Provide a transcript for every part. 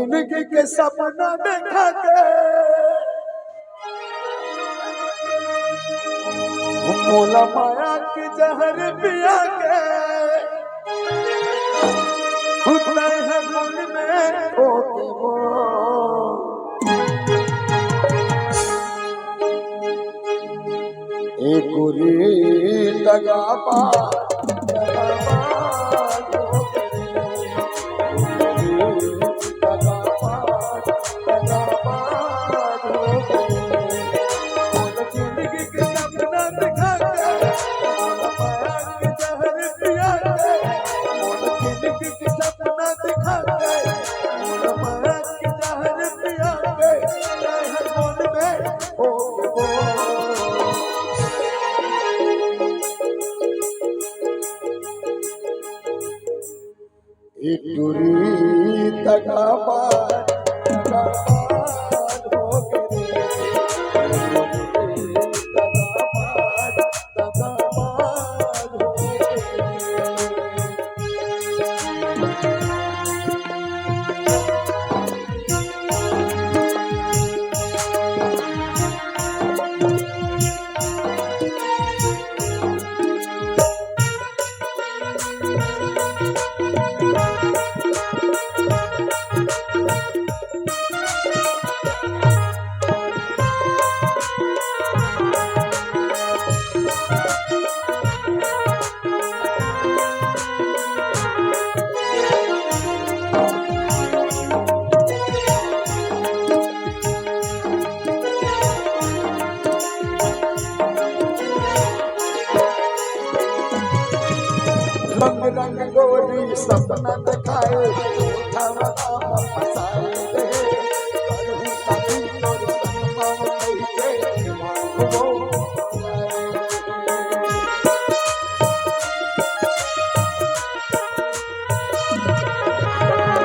जिंदगी के सपना देखा के मोला माया की जहर पिया के उतना है मन में होके वो एक गुरी लगा पा टूरी तका रंग रंग गोरी सपना दिखाए फसाए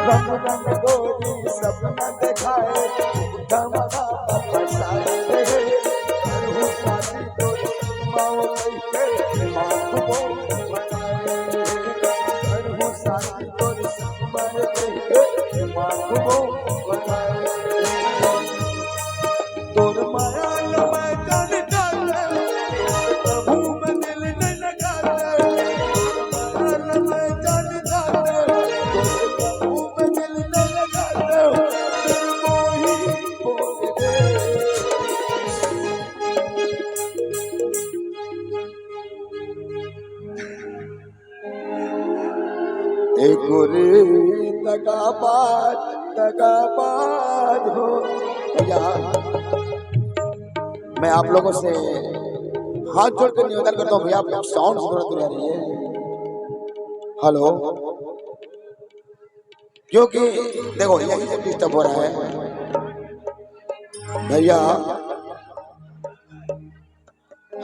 रंग रंग गोरी सपना दिखाए फसाए एक गोरी तगाबाज हो भैया। मैं आप लोगों से हाथ जोड़कर निवेदन करता हूँ भैया, आप लोग साउंड जरूरत रह रही है। हेलो, क्योंकि देखो यही से डिस्टर्ब हो रहा है भैया।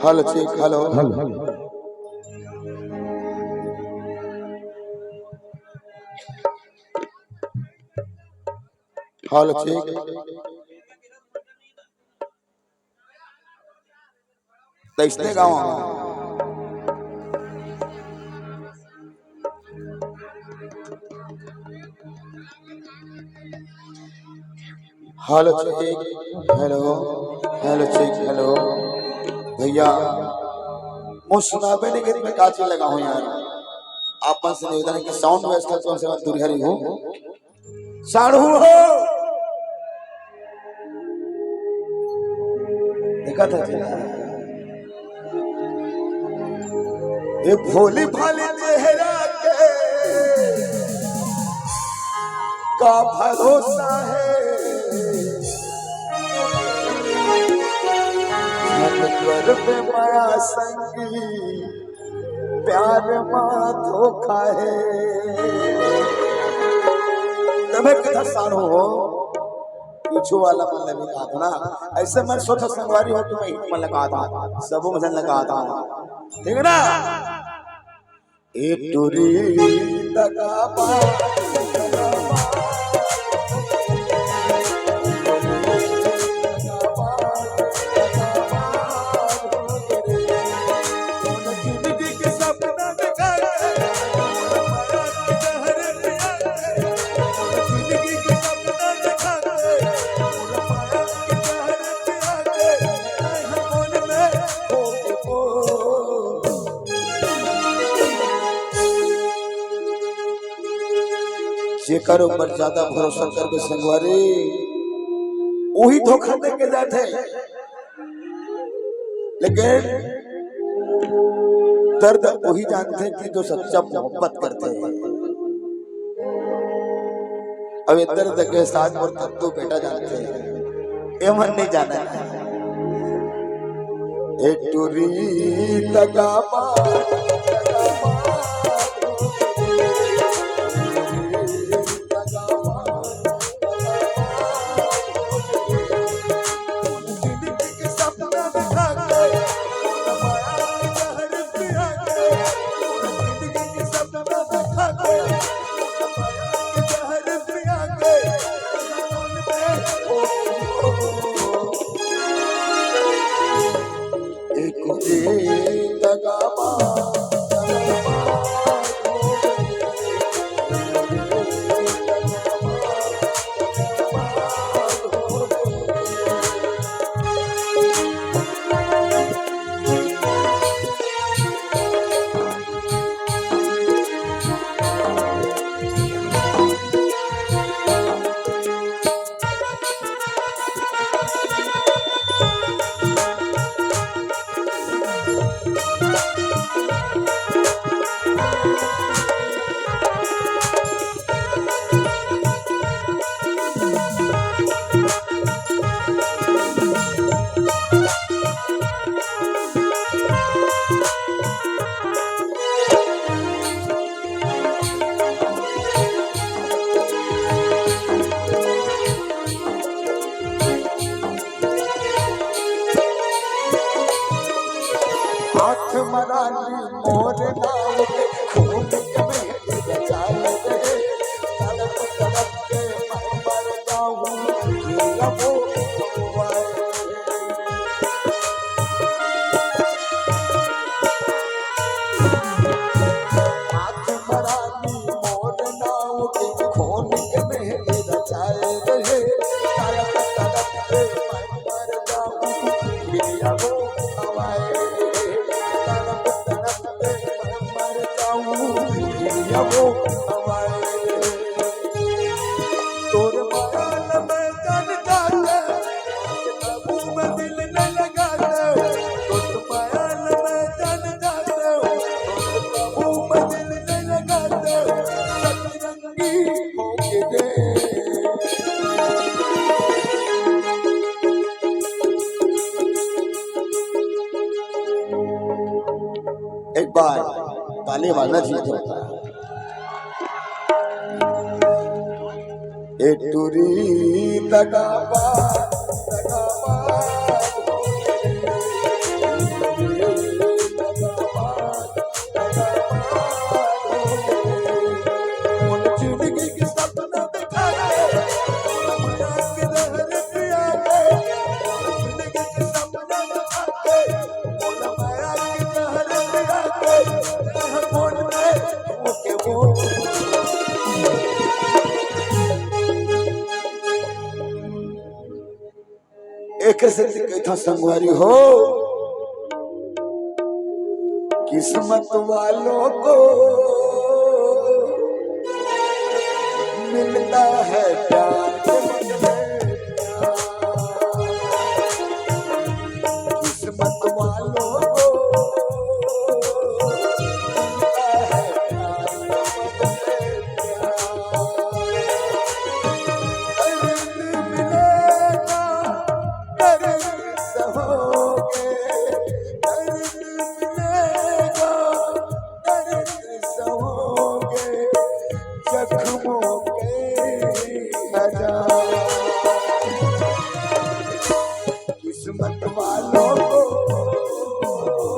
Hello check, hello hello check, इसने गाँव hello check, hello hello check, hello भैया। मुझे नहीं कि मैं काची लगा हूँ यार, आपन से निवेदन है कि साउंड व्यवस्था तो से दूर हरी हो साढ़ू हो। देखा था ये भोली भाली चेहरा के का भरोसा है, घर पे माया संगी प्यार माँ धोखा है। तबे कथा साढ़ू हो पीछू वाला मन लगे कहा था ना, ऐसे मैं सोचा संगवारी हो तुम्हें हिट में लगा था, सबों में लगा था, ठीक है ना। एक टूरी जेकर ऊपर ज्यादा भरोसा करके संगवारी वही धोखा दे के जाते, लेकिन दर्द वही जानते हैं कि जो सच्चा मोहब्बत करते हैं। अब ये दर्द के साथ और तत्व बेटा जानते हैं, ये मन नहीं जाना है। एक टूरी तगामा मराली मोर नाव के खून के मेरे बचाल रहे, तड़प तड़प के मैं मर जाऊं ये वो आँख मराली मोर नाव के खून के मेरे बचाल रहे, तड़प तड़प के मैं मर जाऊं ये वो वो तोर माल में जान जाते प्रभु में दिल न लगाते, तोर माल में जान जाते प्रभु में दिल न लगाते, सतरंगी होके दे एक बार ताली वाला जीत होता है। एक टूरी तगाबा जिंदगी की सपना दिखा दे, माया के दहर पिया दे, जिंदगी की सपना दिखा दे, माया के दहर पिया दे, फोन में ओके वो एक से था संगवारी हो, किस्मत वालों को मिलता है प्यार, किस्मत वालों को किस्मत वालों को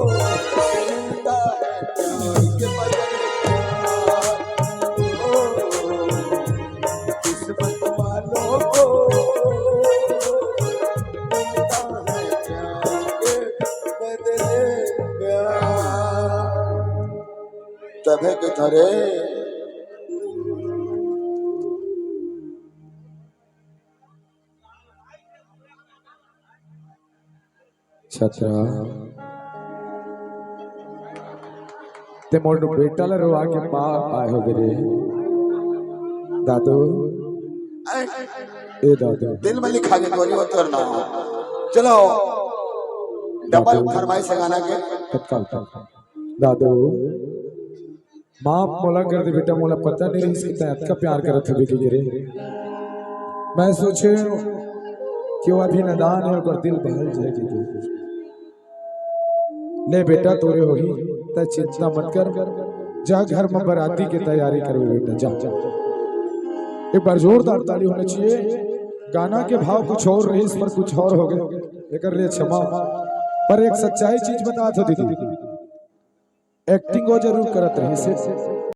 मिलता है प्यार के बदले किस्मत वालों को मिलता है प्यार के बदले प्यार। तबे के धरे छतरा ते मोड़ बेटा लो आके बाप आए हो गए दादू ऐ, ए दादू दिल में लिखा के गोली उतर ना चलो डबल फरमाइश गाना के तत्काल दादू माफ मोला कर दे बेटा, मोला पता नहीं रही इसके तहत का प्यार करत हुए कि रे मैं सोचे कि वो अभी नादान है और दिल बहल जाएगी। ले बेटा तोरे हो ही त चिंता मत कर, जा घर में बराती की तैयारी करो बेटा, जा जा। एक बार जोरदार ताली होनी चाहिए। गाना के भाव कुछ और रही, इस पर कुछ और हो गए, लेकर ले क्षमा। पर एक सच्चाई चीज बता था दीदी, एक्टिंग वो जरूर करत रही से